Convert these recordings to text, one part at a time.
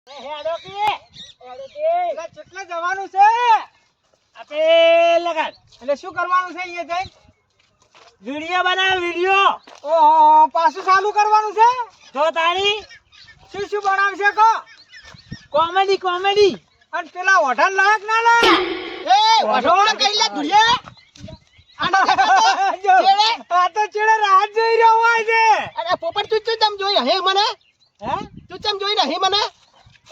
હેડો કે કેટલે જવાનું છે? આપે લગાડ એટલે શું કરવાનું છે અહીંયા જઈ? વિડિયો બનાવ વિડિયો. ઓહો, પાછું ચાલુ કરવાનું છે? તો તારી શું બનાવશે કો? Comedy comedy. અને પેલા ઓઢાન લાયક ના લાયક? એ વઢોળા કઈલા ધુલિયા આ તો ચેડે રાત જોઈ રહ્યો હોય છે. અરે પોપટ તું ચમ જોઈ હે મને હે તું ચમ જોઈ નહીં મને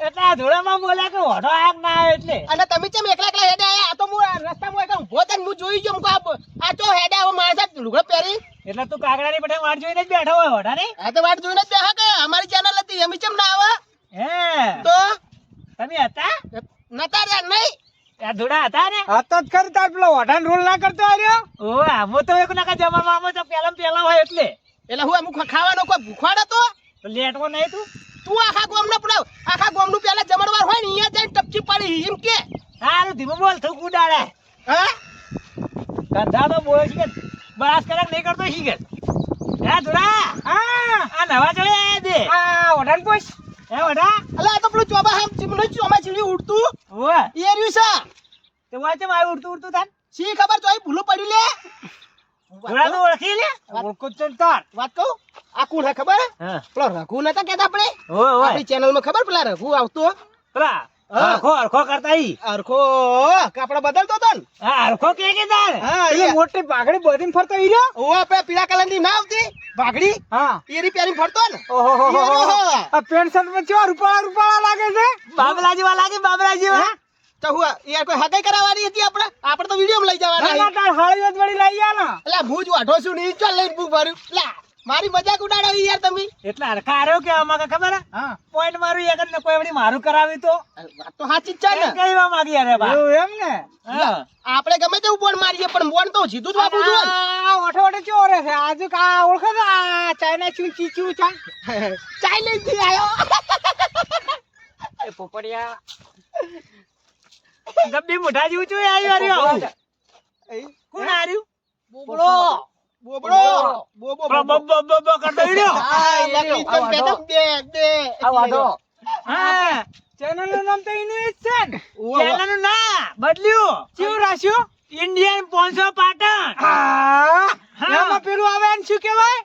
એટલે આ ધોળામાં બોલ્યા કે ઓઢો આગ ના આવે એટલે. અને તમે ચમ એકલા એકલા હેડે આયા આ તો હું રસ્તામાં એક ઉભો થઈને હું જોઈ ગયો આ તો હેડે આવો માણસ લુગડો પહેરી એટલે તું કાગડાની પેટે વાટ જોઈને જ બેઠો હોય ઓઢા ને. આ તો વાટ જોઈને જ બેહા કે અમારી ચેનલ હતી એમ ચમ ના આવે હે તો તમે હતા નતા રે નહીં આ ધોળા હતા ને. આ તો જ ખરી તાર પેલો ઓઢાન રોલ ના કરતો આવ્યો. ઓ આમો તો એક નાકા જમામાં આમો તો પેલા હોય એટલે એટલે હું અમુક ખાવાનો કોઈ ભૂખવાડો તો લેટવો નહીં તું આખા ગોમનો પડાવ આખા ગોમનું પેલા જમણવાર હોય ને અહીંયા જઈને ટપચી પડી એમ કે સારું ધીમો બોલ થૂક ઉડાડે. હા ગંધા તો બોલે છે કે બરાસ કલાક નહીં કરતો શી કે હે ધોળા હા, આ નવા જોડે આયા દે આ ઓઢાન પૂછ. હે ઓઢા અલે આ તો પેલું ચોબા હામ ચીમનો ચોમા ચીડી ઉડતું ઓય એ રહ્યું છે તે વાય છે માય ઉડતું તાન શી ખબર તો અહીં ભૂલું પડ્યું લે ધોળા તો ઓળખી લે. ઓળખો જ છે ને તાર. વાત કહું આ કોણ હે ખબર હા પેલો રઘુ નતા કેતા આપણે ઓય ઓય આપણી ચેનલ માં ખબર પેલા રઘુ આવતો પેલા હા. હરખો કરતા ઈ અરખો કપડા બદલતો તો ને હા હરખો કે તાર હા પેલી મોટી પાઘડી બધીને ફરતો ઈ રહ્યો. ઓ આપણે પીળા કલર ની ના આવતી ભાગડી હા. એરી પહેરી ફરતો ને ઓહો હો હો. ઈ રહ્યો. આ પેન્ટ શર્ટ માં કેવા રૂપાળા લાગે છે. બાબલા જેવા લાગે બાબલા જેવા. તો હું યાર કોઈ હગાઈ કરાવવાની હતી આપણે તો વિડીયો લઈ ના, જવાના ના, તાર હાળી જ વળી લઈ આના. એટલે હું જ વાઢો છું ને ઈ ચાલ લઈને બુક ભર્યું લા મારી મજાક ઉડાડાવી યાર તમે એટલે હરખા આર્યો કે આમાં ખબર હે? હા. પોઈન્ટ મારું એક જ ને કોઈ વળી મારું કરાવી તો વાત તો સાચી જ છે ને એમ કહેવા માંગી અરે બા. એવું એમ ને. હા. આપણે ગમે તેવું બોન મારીએ પણ બોન તો સીધું જ વાપરું છું આ ઓઠો ચો રે છે આજુ કા ઓળખે છે આ ચાઇના ચીચું ચા. ચાઈ લઈને થી આયો એ પોપડિયા. ગબ્બી મોઢા જેવું છું આવ્યું આર્યું આવું. કોણ આર્યું? બોબડો બોબડો બોબો પેલો બબ્બો બબ્બો કરતો ઈડ્યો. હા લકડી તો પેદમ બે હા ચેનલ નું નામ તો એનું જ છે ને. ચેનલનું ના બદલ્યું. કેવું રાખ્યું? ઇન્ડિયન 500 પાટણ. હા. હા. એમાં પેલું આવે એને શું કહેવાય?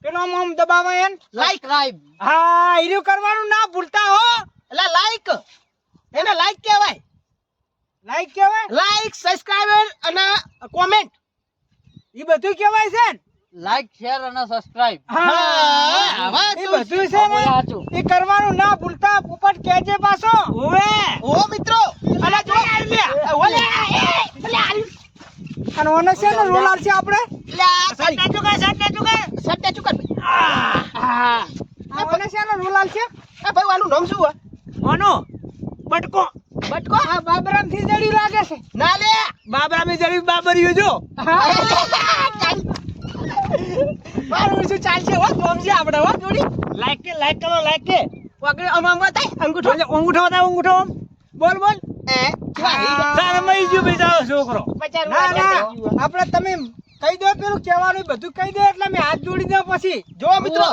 પેલું આમ દબાવે એને. લાઈક હા, ઈર્યું કરવાનું ના ભૂલતા હો. એટલે લાઈક એને લાઈક કહેવાય લાઈક કહેવાય. લાઈક સબસ્ક્રાઇબર અને કોમેન્ટ ઈ બધું કહેવાય છે ને. લાઈક શેર અને સબસ્ક્રાઇબ હા હવે ઈ બધું છે ને. ઈ કરવાનું ના ભૂલતા. પોપટ કહેજે પાછો. ઓવે ઓ મિત્રો અલે જો ઓલે અને ઓને છે ને રોલ આવશે આપણે. સટ્ટા ચુકા સટ્ટા ચુકર આ ઓને છે ને રોલ આવશે. એ ભાઈ આનું નામ શું હે ઓનો બટકો બટકો આ બાબરામ થી જડી લાગે છે. ના લે બાબરા મે જડી બાબરિયો જો. મારું શું ચાલશે હો નામ છે આપણે હો જોડી લાઈક કરો લાઈક કે વગર અમામાં થાય અંગૂઠો એટલે અંગૂઠો હતા અંગૂઠો બોલ બોલ તારે મઈ ગયો બેચારો છોકરો. ના ના આપણે તમે કહી દો પેલું કહેવાનું બધું કહી દો એટલે મેં હાથ જોડી દો પછી. જો મિત્રો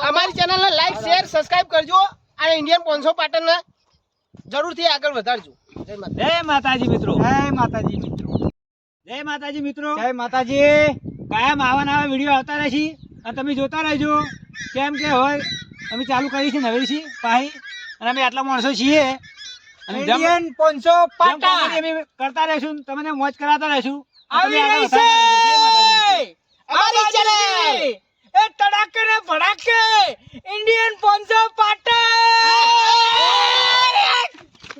અમારી ચેનલ ને લાઈક શેર સબસ્ક્રાઇબ કરજો અને ઇન્ડિયન 500 પાટણ જરૂરથી આગળ વધારજો જય માતા જય માતાજી મિત્રો. જય માતાજી મિત્રો. જય માતાજી મિત્રો. જય માતાજી. કાયમ આવા નવા વિડીયો આવતા રહેશે અને તમે જોતા રહેજો. કેમ કે હોય અમે ચાલુ કરી છે નવી છે પાહી અને અમે આટલા માણસો છીએ અને જેમ ઇન્ડિયન 500 જેમ પાટા comedy અમે કરતા રહેશું તમને મોજ કરાતા રહેશું. આવી તમે આગળ રહી વધતા રહેજો. જય માતાજી. છે. અમારી ચેનલ એ તડાકે ને ભડાકે.